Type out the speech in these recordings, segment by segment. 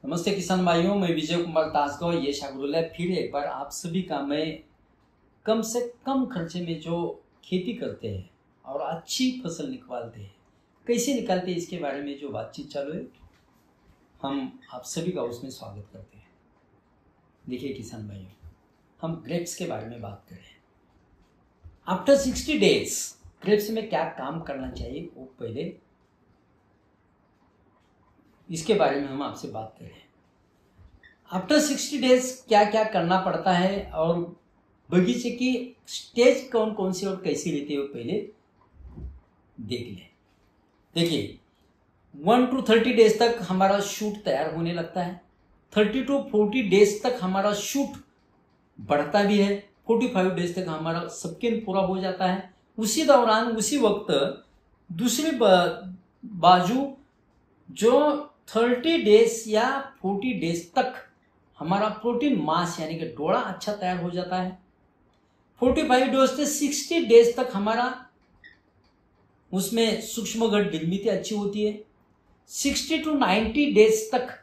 नमस्ते किसान भाइयों, मैं विजय कुमार तासगांव ये शागरुल्ला फिर एक बार आप सभी का मैं कम से कम खर्चे में जो खेती करते हैं और अच्छी फसल निकालते हैं, कैसे निकालते हैं इसके बारे में जो बातचीत चालू है, हम आप सभी का उसमें स्वागत करते हैं। देखिए किसान भाइयों, हम ग्रेप्स के बारे में बात करें। आफ्टर 60 डेज ग्रेप्स में क्या काम करना चाहिए वो पहले इसके बारे में हम आपसे बात करें। आफ्टर 60 डेज क्या क्या करना पड़ता है और बगीचे की स्टेज कौन कौन सी और कैसी रहती है वो पहले देख लें। देखिए 1 to 30 डेज तक हमारा शूट तैयार होने लगता है। 30 to 40 डेज तक हमारा शूट बढ़ता भी है। 45 डेज तक हमारा सबकेन पूरा हो जाता है। उसी दौरान उसी वक्त दूसरी बाजू जो 30 डेज या 40 डेज तक हमारा प्रोटीन मास यानी कि डोड़ा अच्छा तैयार हो जाता है। 45 डेज से 60 डेज तक हमारा उसमें सूक्ष्म घट निर्मित अच्छी होती है। 60 to 90 डेज तक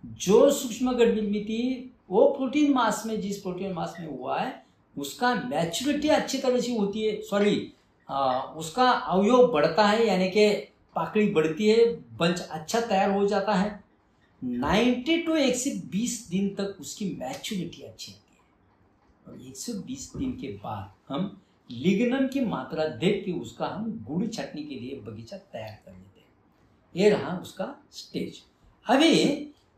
जो सूक्ष्म घट निर्मित वो प्रोटीन मास में जिस प्रोटीन मास में हुआ है उसका मैच्योरिटी अच्छी तरह से होती है, उसका अवयव बढ़ता है यानी कि पाकड़ी बढ़ती है, बंच अच्छा तैयार हो जाता है। 90 to 120 दिन तक उसकी मैच्योरिटी अच्छी होती है और 120 दिन के बाद हम लिग्नम की मात्रा देख के उसका हम गुड़ छटने के लिए बगीचा तैयार कर लेते हैं। ये रहा उसका स्टेज। अभी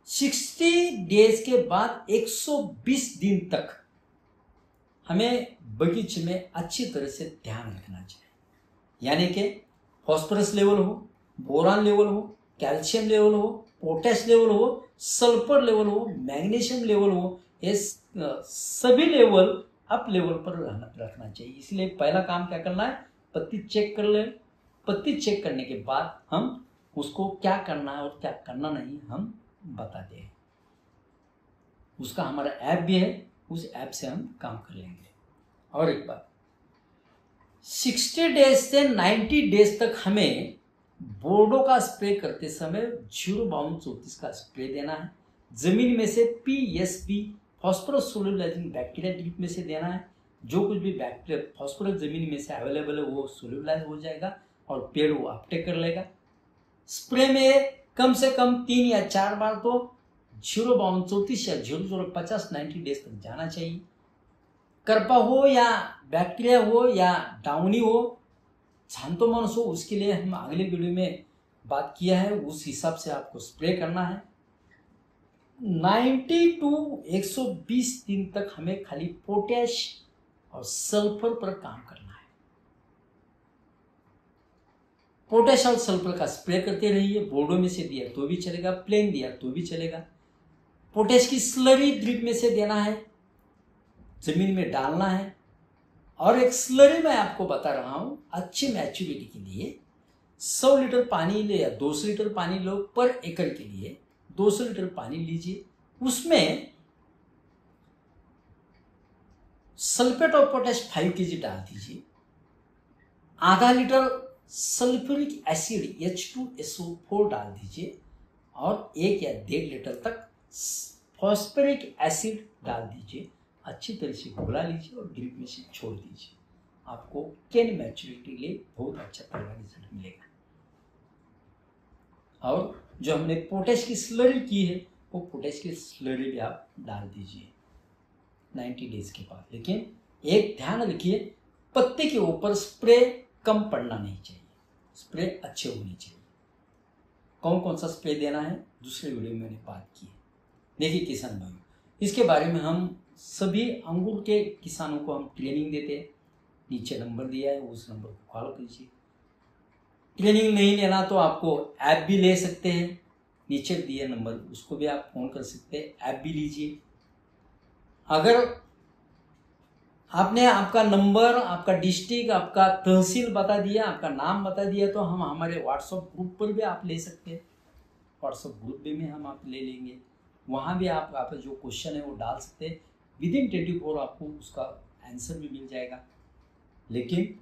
60 डेज के बाद 120 दिन तक हमें बगीचे में अच्छी तरह से ध्यान रखना चाहिए, यानी कि फॉस्फोरस लेवल हो, बोरान लेवल हो, कैल्शियम लेवल हो, पोटेश लेवल हो, सल्फर लेवल हो, मैग्नीशियम लेवल हो, ये सभी लेवल अप लेवल पर रखना चाहिए। इसलिए पहला काम क्या करना है, पत्ती चेक कर ले। पत्ती चेक करने के बाद हम उसको क्या करना है और क्या करना नहीं हम बताते हैं। उसका हमारा ऐप भी है, उस ऐप से हम काम कर लेंगे। और एक बात, 60 डेज से 90 डेज तक हमें बोर्डो का स्प्रे करते समय 05234 का स्प्रे देना है। जमीन में से PSP phosphorus solubilising bacteria drip में से देना है। जो कुछ भी बैक्टीरिया फॉस्फोरस जमीन में से अवेलेबल है वो सोल्यूबलाइज हो जाएगा और पेड़ वो अपटेक कर लेगा। स्प्रे में कम से कम 3 या 4 बार तो 05234 या 0050 90 डेज तक जाना चाहिए। करपा हो या बैक्टीरिया हो या डाउनी हो, छांतोमानस हो, उसके लिए हम अगले वीडियो में बात किया है, उस हिसाब से आपको स्प्रे करना है। 90 to 120 दिन तक हमें खाली पोटेश और सल्फर पर काम करना है। पोटेश और सल्फर का स्प्रे करते रहिए। बोर्डो में से दिया तो भी चलेगा, प्लेन दिया तो भी चलेगा। पोटेश की स्लरी ड्रिप में से देना है, जमीन में डालना है। और एक स्लरी मैं आपको बता रहा हूं, अच्छी मैच्योरिटी के लिए 100 लीटर पानी ले या 200 लीटर पानी लो पर एकड़ के लिए 200 लीटर पानी लीजिए। उसमें सल्फेट और पोटेश 5 kg डाल दीजिए। आधा लीटर सल्फ्यूरिक एसिड H2SO4 डाल दीजिए और 1 या 1.5 लीटर तक फॉस्फोरिक एसिड डाल दीजिए। अच्छी तरह से घोला लीजिए और ड्रिप में से छोड़ दीजिए। आपको कैन मैच्योरिटी के लिए बहुत अच्छा तगड़ा रिजल्ट मिलेगा। और जो हमने पोटेश की स्लरी की है वो पोटेश की स्लरी भी आप डाल दीजिए 90 डेज के बाद। लेकिन एक ध्यान रखिए, पत्ते के ऊपर स्प्रे कम पड़ना नहीं चाहिए, स्प्रे अच्छे होने चाहिए। कौन कौन सा स्प्रे देना है दूसरे वीडियो में मैंने बात की है। देखिए किसान भाई, इसके बारे में हम सभी अंगूर के किसानों को हम ट्रेनिंग देते हैं। नीचे नंबर दिया है, उस नंबर को कॉल कीजिए। ट्रेनिंग नहीं लेना तो आपको ऐप भी ले सकते हैं, नीचे दिए नंबर उसको भी आप फोन कर सकते हैं, ऐप भी लीजिए। अगर आपने आपका नंबर, आपका डिस्ट्रिक्ट, आपका तहसील बता दिया, आपका नाम बता दिया तो हम हमारे व्हाट्सएप ग्रुप पर भी आप ले सकते हैं। व्हाट्सएप ग्रुप में हम आप ले लेंगे, वहाँ भी आप जो क्वेश्चन है वो डाल सकते हैं। विदिन 24 आपको उसका आंसर भी मिल जाएगा। लेकिन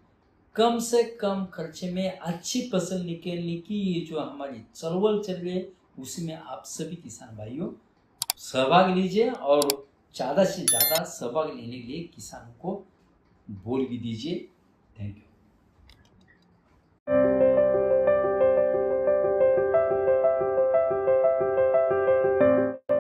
कम से कम खर्चे में अच्छी फसल निकलने की ये जो हमारी चलवल चल रही है उसमें आप सभी किसान भाइयों सहभाग लीजिए और ज़्यादा से ज़्यादा सहभाग लेने के लिए किसानों को बोल भी दीजिए। Thank you.